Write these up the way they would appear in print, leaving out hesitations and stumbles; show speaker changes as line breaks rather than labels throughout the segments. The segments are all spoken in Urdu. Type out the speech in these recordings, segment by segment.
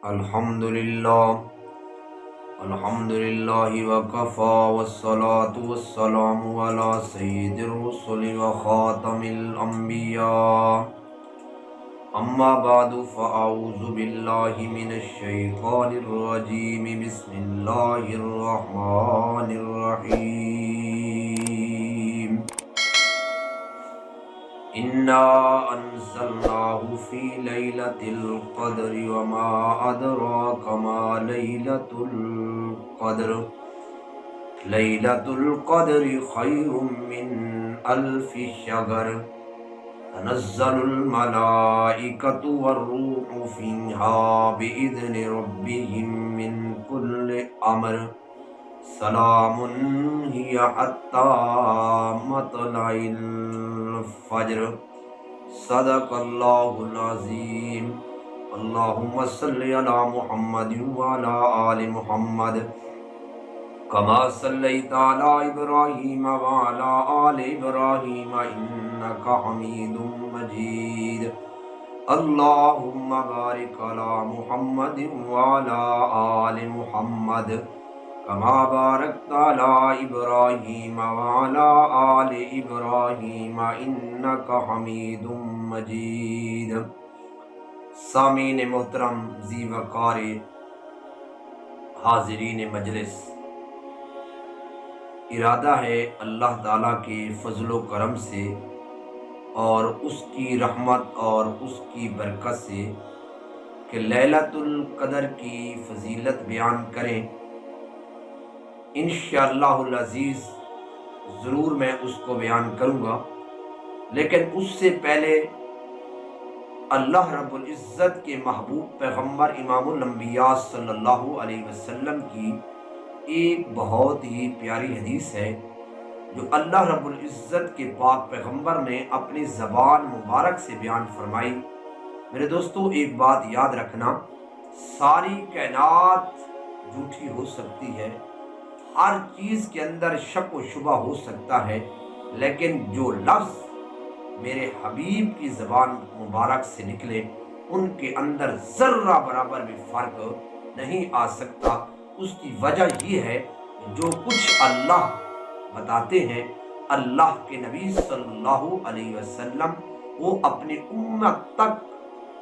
الحمد للہ وکفا والصلاة والسلام علی سید الرسل وخاتم الانبیاء اما بعد فاعوذ باللہ من الشیطان الرجیم بسم اللہ الرحمن الرحیم انا انزلناه فی لیلۃ القدر وما ادراک ما لیلۃ القدر لیلۃ القدر خیر من الف شہر تنزل الملائکۃ والروح فیہا بإذن ربہم من کل امر سلام ہی حتی مطلع الفجر صدق اللہ العظیم اللہم صلی علی محمد وعلی آل محمد کما صلیت علی ابراہیم وعلی آل ابراہیم انک حمید مجید اللہم بارک علی محمد وعلی آل محمد کما بارکت علی ابراہیم وعلی آل ابراہیم انک حمید مجید۔ سامعین محترم، ذی وقار حاضرین مجلس، ارادہ ہے اللہ تعالیٰ کے فضل و کرم سے اور اس کی رحمت اور اس کی برکت سے کہ لیلۃ القدر کی فضیلت بیان کریں۔ انشاءاللہ العزیز ضرور میں اس کو بیان کروں گا، لیکن اس سے پہلے اللہ رب العزت کے محبوب پیغمبر امام الانبیاء صلی اللہ علیہ وسلم کی ایک بہت ہی پیاری حدیث ہے جو اللہ رب العزت کے پاک پیغمبر نے اپنی زبان مبارک سے بیان فرمائی۔ میرے دوستو، ایک بات یاد رکھنا، ساری کائنات جھوٹی ہو سکتی ہے، ہر چیز کے اندر شک و شبہ ہو سکتا ہے، لیکن جو لفظ میرے حبیب کی زبان مبارک سے نکلے ان کے اندر ذرہ برابر بھی فرق نہیں آ سکتا۔ اس کی وجہ یہ ہے جو کچھ اللہ بتاتے ہیں، اللہ کے نبی صلی اللہ علیہ وسلم وہ اپنی امت تک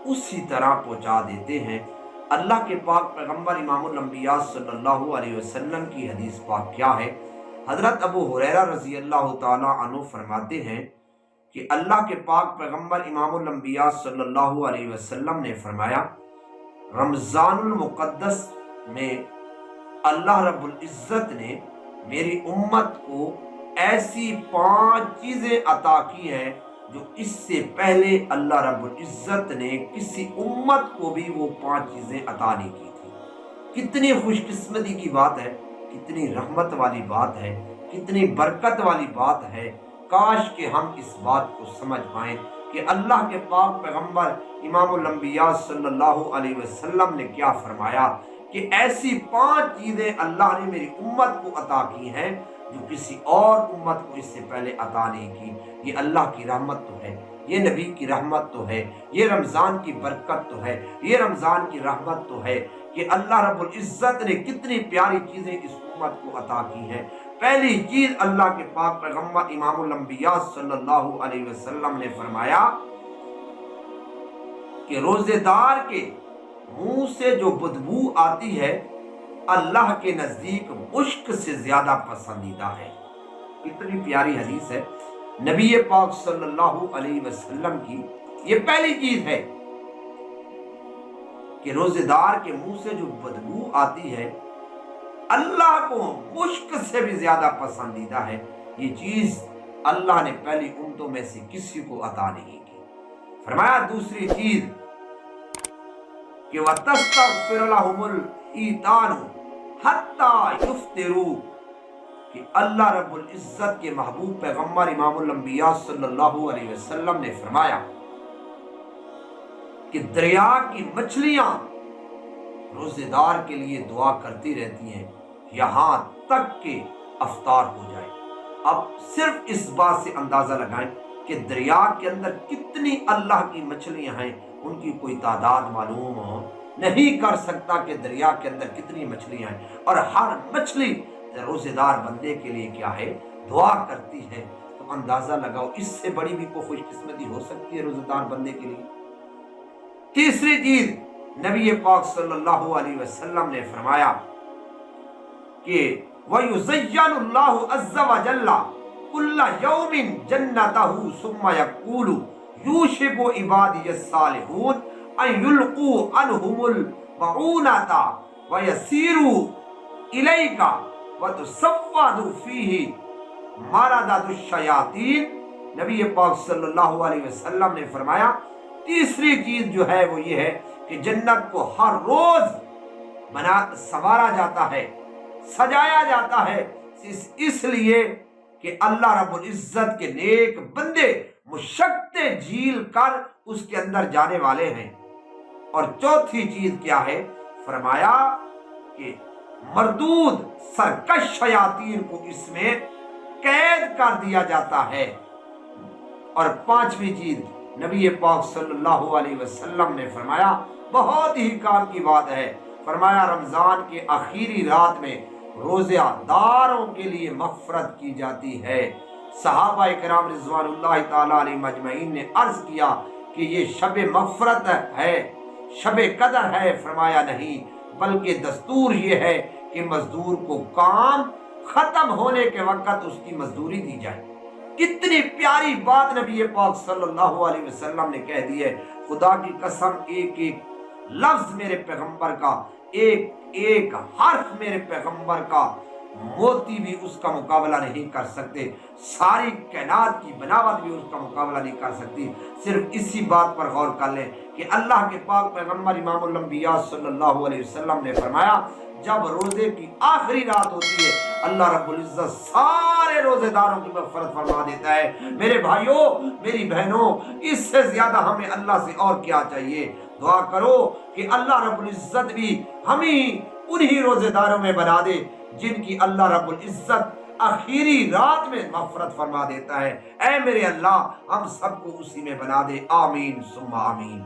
اسی طرح پہنچا دیتے ہیں۔ اللہ کے پاک پیغمبر امام الانبیاء صلی اللہ علیہ وسلم کی حدیث پاک کیا ہے؟ حضرت ابو ہریرہ رضی اللہ تعالی عنہ فرماتے ہیں کہ اللہ کے پاک پیغمبر امام الانبیاء صلی اللہ علیہ وسلم نے فرمایا، رمضان المقدس میں اللہ رب العزت نے میری امت کو ایسی 5 چیزیں عطا کی ہیں جو اس سے پہلے اللہ رب العزت نے کسی امت کو بھی وہ 5 چیزیں عطا نہیں کی تھی۔ کتنی خوش قسمتی کی بات ہے، کتنی رحمت والی بات ہے، کتنی برکت والی بات ہے۔ کاش کہ ہم اس بات کو سمجھ پائیں کہ اللہ کے پاک پیغمبر امام الانبیاء صلی اللہ علیہ وسلم نے کیا فرمایا کہ ایسی 5 چیزیں اللہ نے میری امت کو عطا کی ہیں جو کسی اور امت کو اس سے پہلے عطا نہیں کی۔ یہ اللہ کی رحمت تو ہے، یہ نبی کی رحمت تو ہے، یہ رمضان کی برکت تو ہے، یہ رمضان کی رحمت تو ہے کہ اللہ رب العزت نے کتنی پیاری چیزیں اس امت کو عطا کی ہیں۔ پہلی چیز اللہ کے پاک پیغمبر امام الانبیاء صلی اللہ علیہ وسلم نے فرمایا کہ روزے دار کے منہ سے جو بدبو آتی ہے اللہ کے نزدیک مشک سے زیادہ پسندیدہ ہے۔ اتنی پیاری حدیث ہے نبی پاک صلی اللہ علیہ وسلم کی۔ یہ پہلی چیز ہے کہ روزے دار کے منہ سے جو بدبو آتی ہے اللہ کو مشک سے بھی زیادہ پسندیدہ ہے۔ یہ چیز اللہ نے پہلی امتوں میں سے کسی کو عطا نہیں کی۔ فرمایا دوسری چیز کہ وَتَسْتَغْفِرُ لَهُمُ الْحِيتَانُ حَتَّى يُفْطِرُوا، کہ اللہ رب العزت کے محبوب پیغمبر امام الانبیاء صلی اللہ علیہ وسلم نے فرمایا کہ دریا کی مچھلیاں روزے دار کے لیے دعا کرتی رہتی ہیں یہاں تک کہ افطار ہو جائے۔ اب صرف اس بات سے اندازہ لگائیں کہ دریا کے اندر کتنی اللہ کی مچھلیاں ہیں، ان کی کوئی تعداد معلوم نہیں کر سکتا کہ دریا کے اندر کتنی مچھلیاں ہیں، اور ہر مچھلی روزے دار بندے کے لیے کیا ہے؟ دعا کرتی ہے۔ تو اندازہ لگاؤ اس سے بڑی بھی کوئی خوش قسمتی ہو سکتی ہے روزے دار بندے کے لیے؟ تیسری چیز نبی پاک صلی اللہ علیہ وسلم نے فرمایا کہ وَيُزَيَّنُ اللَّهُ عَزَّ وَجَلَّ كُلَّ يَوْمٍ جَنَّتَهُ ثُمَّ يَقُولُ يُوشِكُ عِبَادِيَ الصَّالِحُونَ أَن يُلْقُوا عَنْهُمُ الْمَعُونَةَ وَيَسِيرُوا إِلَيْكَ وَتُسَوَّدُ فِيهِ مَرَدَةُ الشَّيَاطِينِ۔ نبی پاک صلی اللہ علیہ وسلم نے فرمایا تیسری چیز جو ہے وہ یہ ہے کہ جنت کو ہر روز سنوارا جاتا ہے، سجایا جاتا ہے، اس لیے کہ اللہ رب العزت کے نیک بندے مشقتیں جھیل کر اس کے اندر جانے والے ہیں۔ اور چوتھی چیز کیا ہے؟ فرمایا کہ مردود سرکش شیاطین کو اس میں قید کر دیا جاتا ہے۔ اور پانچویں چیز نبی پاک صلی اللہ علیہ وسلم نے فرمایا، بہت ہی کام کی بات ہے، فرمایا رمضان کے آخری رات میں روزہ داروں کے لیے مغفرت کی جاتی ہے۔ صحابہ کرام رضوان اللہ تعالی علیہ مجمعین نے عرض کیا کہ یہ شب مغفرت ہے، شب قدر ہے؟ فرمایا نہیں، بلکہ دستور یہ ہے کہ مزدور کو کام ختم ہونے کے وقت اس کی مزدوری دی جائے۔ کتنی پیاری بات نبی پاک صلی اللہ علیہ وسلم نے کہہ دی ہے۔ خدا کی قسم ایک ایک لفظ میرے پیغمبر کا، ایک ایک حرف میرے پیغمبر کا، موتی بھی اس کا مقابلہ نہیں کر سکتے، ساری کائنات کی بناوٹ بھی اس کا مقابلہ نہیں کر سکتی۔ صرف اسی بات پر غور کر لیں کہ اللہ کے پاک پیغمبر امام الانبیاء صلی اللہ علیہ وسلم نے فرمایا جب روزے کی آخری رات ہوتی ہے اللہ رب العزت سارے روزے داروں کی مغفرت فرما دیتا ہے۔ میرے بھائیوں، میری بہنوں، اس سے زیادہ ہمیں اللہ سے اور کیا چاہیے؟ دعا کرو کہ اللہ رب العزت بھی ہمیں انہی روزے داروں میں بنا دے جن کی اللہ رب العزت آخری رات میں مغفرت فرما دیتا ہے۔ اے میرے اللہ، ہم سب کو اسی میں بنا دے، آمین ثم آمین۔